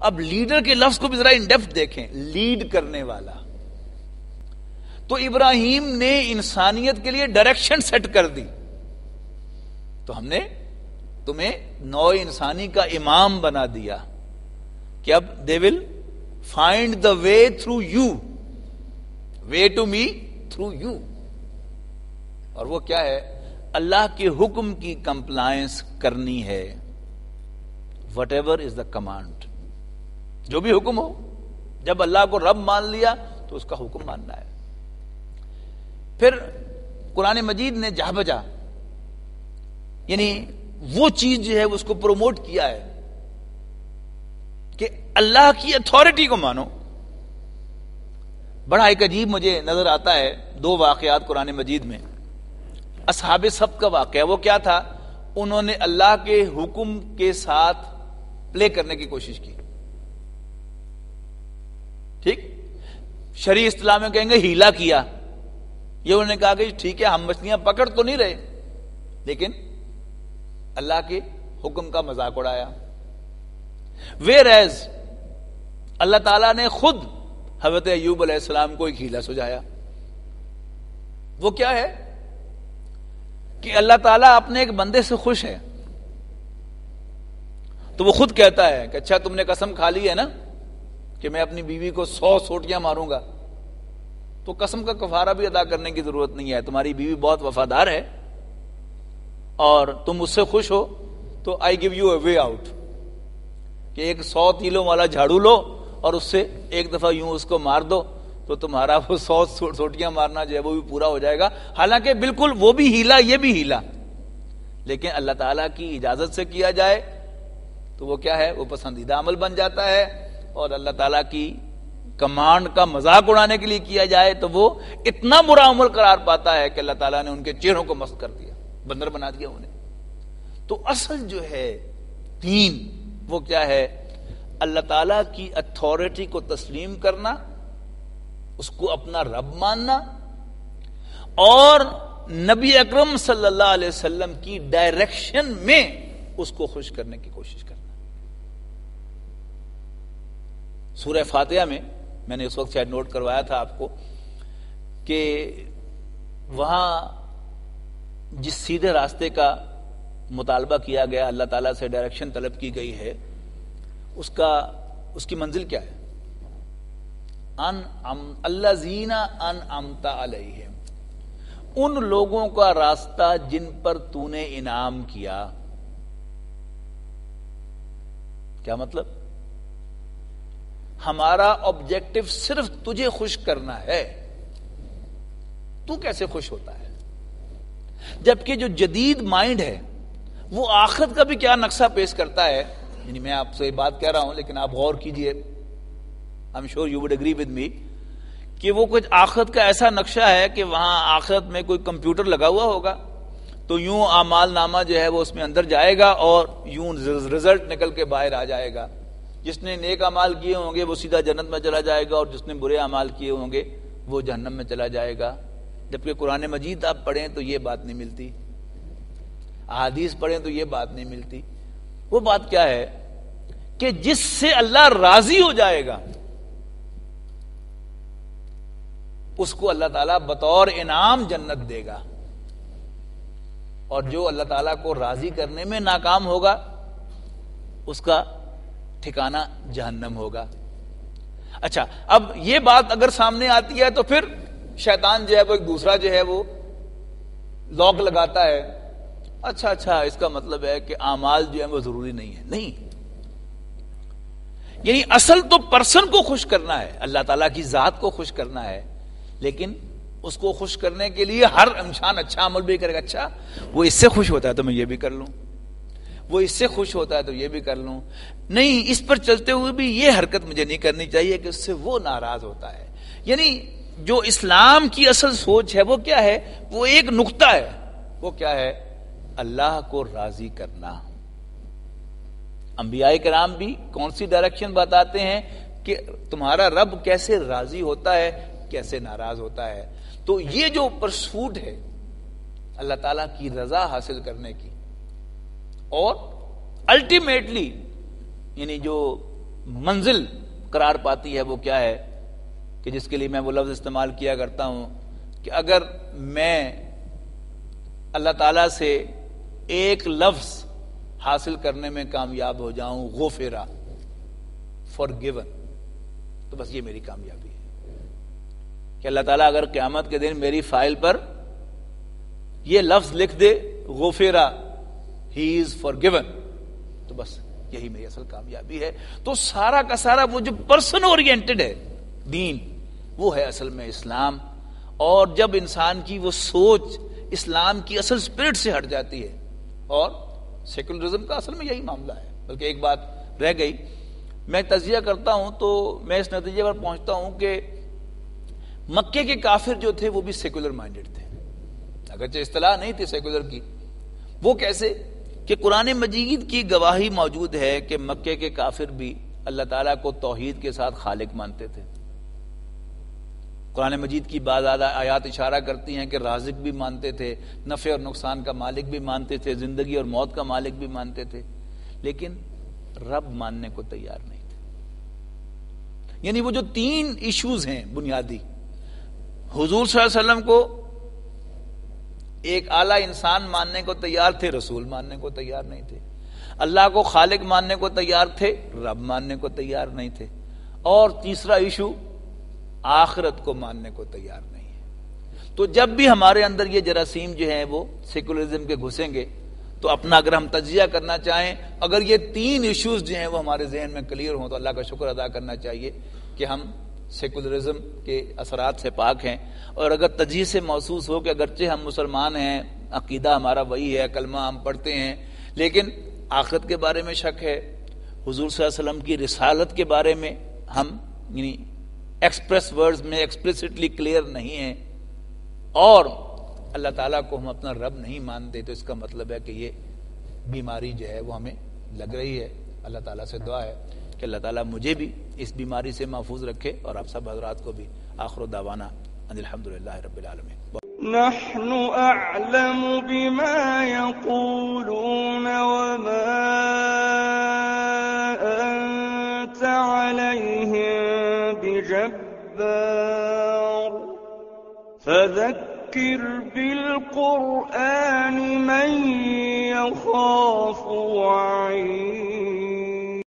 اب لیڈر کے لفظ کو بھی ذرا ان ڈیپتھ دیکھیں، لیڈ کرنے والا. تو ابراہیم نے انسانیت کے لیے ڈائریکشن سیٹ کر دی. تو ہم نے تمہیں نوع انسانی کا امام بنا دیا کہ اب they will find the way through you, way to me through you. اور وہ کیا ہے؟ اللہ کے حکم کی کمپلائنس کرنی ہے. What ever is the command, جو بھی حکم ہو. جب اللہ کو رب مان لیا تو اس کا حکم ماننا ہے. پھر قرآن مجید نے جہاں بجا یعنی وہ چیز جو ہے اس کو پروموٹ کیا ہے کہ اللہ کی اتھارٹی کو مانو. بڑا ایک عجیب مجھے نظر آتا ہے 2 واقعات قرآن مجید میں. اصحاب سبت کا واقعہ، وہ کیا تھا؟ انہوں نے اللہ کے حکم کے ساتھ پلے کرنے کی کوشش کی. ٹھیک، شرعی اصطلاح میں کہیں گے ہیلا کیا. یہ انہوں نے کہا کہ ٹھیک ہے ہم مچھلیاں پکڑ تو نہیں رہے لیکن اللہ کے حکم کا مذاق اڑایا. ویئرایز اللہ تعالیٰ نے خود حضرت ایوب علیہ السلام کو ایک ہیلا سجایا. وہ کیا ہے کہ اللہ تعالیٰ اپنے ایک بندے سے خوش ہے تو وہ خود کہتا ہے کہ اچھا تم نے قسم کھا لی ہے نا کہ میں اپنی بیوی کو 100 سوٹیاں ماروں گا، تو قسم کا کفارہ بھی ادا کرنے کی ضرورت نہیں ہے. تمہاری بیوی بہت وفادار ہے اور تم اس سے خوش ہو تو I give you a way out کہ ایک 100 تیلوں والا جھاڑو لو اور اس سے ایک دفعہ یوں اس کو مار دو تو تمہارا وہ 100 سوٹیاں مارنا جو ہے وہ بھی پورا ہو جائے گا. حالانکہ بالکل وہ بھی ہیلا یہ بھی ہیلا، لیکن اللہ تعالیٰ کی اجازت سے کیا جائے تو وہ کیا ہے؟ وہ پسندیدہ عمل بن جاتا ہے. اور اللہ تعالیٰ کی کمانڈ کا مذاق اڑانے کے لیے کیا جائے تو وہ اتنا برا عمل قرار پاتا ہے کہ اللہ تعالیٰ نے ان کے چہروں کو مسخ کر دیا، بندر بنا دیا انہیں. تو اصل جو ہے دین وہ کیا ہے؟ اللہ تعالیٰ کی اتھارٹی کو تسلیم کرنا، اس کو اپنا رب ماننا اور نبی اکرم صلی اللہ علیہ وسلم کی ڈائریکشن میں اس کو خوش کرنے کی کوشش کرنا. سورہ فاتحہ میں نے اس وقت شاید نوٹ کروایا تھا آپ کو کہ وہاں جس سیدھے راستے کا مطالبہ کیا گیا، اللہ تعالیٰ سے ڈائریکشن طلب کی گئی ہے، اس کی منزل کیا ہے؟ الذین انعمت علیہم، ان لوگوں کا راستہ جن پر تو نے انعام کیا. کیا مطلب؟ ہمارا آبجیکٹو صرف تجھے خوش کرنا ہے. تو کیسے خوش ہوتا ہے؟ جبکہ جو جدید مائنڈ ہے وہ آخرت کا بھی کیا نقشہ پیش کرتا ہے. یعنی میں آپ سے بات کہہ رہا ہوں لیکن آپ غور کیجئے، I'm sure you would agree with me کہ وہ کچھ آخرت کا ایسا نقشہ ہے کہ وہاں آخرت میں کوئی کمپیوٹر لگا ہوا ہوگا تو یوں اعمال نامہ جو ہے وہ اس میں اندر جائے گا اور یوں رزلٹ نکل کے باہر آ جائے گا. جس نے نیک اعمال کیے ہوں گے وہ سیدھا جنت میں چلا جائے گا اور جس نے برے اعمال کیے ہوں گے وہ جہنم میں چلا جائے گا. جبکہ قرآن مجید آپ پڑھیں تو یہ بات نہیں ملتی، احادیث پڑھیں تو یہ بات نہیں ملتی. وہ بات کیا ہے کہ جس سے اللہ راضی ہو جائے گا اس کو اللہ تعالیٰ بطور انعام جنت دے گا، اور جو اللہ تعالیٰ کو راضی کرنے میں ناکام ہوگا اس کا ٹھکانہ جہنم ہوگا. اچھا، اب یہ بات اگر سامنے آتی ہے تو پھر شیطان جو ہے وہ ایک دوسرا جو ہے وہ لاک لگاتا ہے. اچھا اس کا مطلب ہے کہ اعمال جو ہے وہ ضروری نہیں ہے. نہیں، یعنی اصل تو پرسن کو خوش کرنا ہے، اللہ تعالیٰ کی ذات کو خوش کرنا ہے، لیکن اس کو خوش کرنے کے لیے ہر انسان اچھا عمل بھی کرے گا. اچھا وہ اس سے خوش ہوتا ہے تو میں یہ بھی کر لوں، وہ اس سے خوش ہوتا ہے تو یہ بھی کر لوں. نہیں، اس پر چلتے ہوئے بھی یہ حرکت مجھے نہیں کرنی چاہیے کہ اس سے وہ ناراض ہوتا ہے. یعنی جو اسلام کی اصل سوچ ہے وہ کیا ہے؟ وہ ایک نقطہ ہے. وہ کیا ہے؟ اللہ کو راضی کرنا. انبیاء کرام بھی کون سی ڈائریکشن بتاتے ہیں کہ تمہارا رب کیسے راضی ہوتا ہے، کیسے ناراض ہوتا ہے. تو یہ جو پرسوٹ ہے اللہ تعالیٰ کی رضا حاصل کرنے کی، اور الٹیمیٹلی یعنی جو منزل قرار پاتی ہے وہ کیا ہے کہ جس کے لیے میں وہ لفظ استعمال کیا کرتا ہوں کہ اگر میں اللہ تعالیٰ سے ایک لفظ حاصل کرنے میں کامیاب ہو جاؤں، غفرہ، forgiven، تو بس یہ میری کامیابی ہے کہ اللہ تعالیٰ اگر قیامت کے دن میری فائل پر یہ لفظ لکھ دے غفرہ، he is forgiven، تو بس یہی میری اصل کامیابی ہے۔ تو سارا کا سارا وہ جو پرسن اورینٹڈ ہے دین، وہ ہے اصل میں اسلام۔ اور جب انسان کی وہ سوچ اسلام کی اصل اسپرٹ سے ہٹ جاتی ہے، اور سیکولرزم کا اصل میں یہی معاملہ ہے۔ بلکہ ایک بات رہ گئی، میں تجزیہ کرتا ہوں تو میں اس نتیجے پر پہنچتا ہوں کہ مکے کے کافر جو تھے وہ بھی سیکولر مائنڈڈ تھے، اگرچہ اصطلاح نہیں تھی سیکولر کی۔ وہ کیسے کہ قرآن مجید کی گواہی موجود ہے کہ مکے کے کافر بھی اللہ تعالیٰ کو توحید کے ساتھ خالق مانتے تھے۔ قرآن مجید کی بعض آیات اشارہ کرتی ہیں کہ رازق بھی مانتے تھے، نفع اور نقصان کا مالک بھی مانتے تھے، زندگی اور موت کا مالک بھی مانتے تھے، لیکن رب ماننے کو تیار نہیں تھے۔ یعنی وہ جو تین ایشوز ہیں بنیادی، حضور صلی اللہ علیہ وسلم کو ایک اعلیٰ انسان ماننے کو تیار تھے، رسول ماننے کو تیار نہیں تھے۔ اللہ کو خالق ماننے کو تیار تھے، رب ماننے کو تیار نہیں تھے۔ اور تیسرا ایشو، آخرت کو ماننے کو تیار نہیں ہے۔ تو جب بھی ہمارے اندر یہ جراثیم جو ہیں وہ سیکولرزم کے گھسیں گے تو اپنا اگر ہم تجزیہ کرنا چاہیں، اگر یہ تین ایشوز جو ہیں وہ ہمارے ذہن میں کلیئر ہوں تو اللہ کا شکر ادا کرنا چاہیے کہ ہم سیکولرزم کے اثرات سے پاک ہیں۔ اور اگر تجزیے سے محسوس ہو کہ اگرچہ ہم مسلمان ہیں، عقیدہ ہمارا وہی ہے، کلمہ ہم پڑھتے ہیں، لیکن آخرت کے بارے میں شک ہے، حضور صلی اللہ علیہ وسلم کی رسالت کے بارے میں ہم یعنی ایکسپریس ورڈز میں ایکسپلیسٹلی کلیئر نہیں ہیں، اور اللہ تعالیٰ کو ہم اپنا رب نہیں مانتے، تو اس کا مطلب ہے کہ یہ بیماری جو ہے وہ ہمیں لگ رہی ہے۔ اللہ تعالیٰ سے دعا ہے کہ اللہ تعالیٰ مجھے بھی اس بیماری سے محفوظ رکھے اور آپ سب حضرات کو بھی۔ آخر دعوانا ان الحمدللہ رب العالمین۔ نحن أعلم بما يقولون وما أنت عليهم بجبار فذكر بالقرآن من يخاف وعيد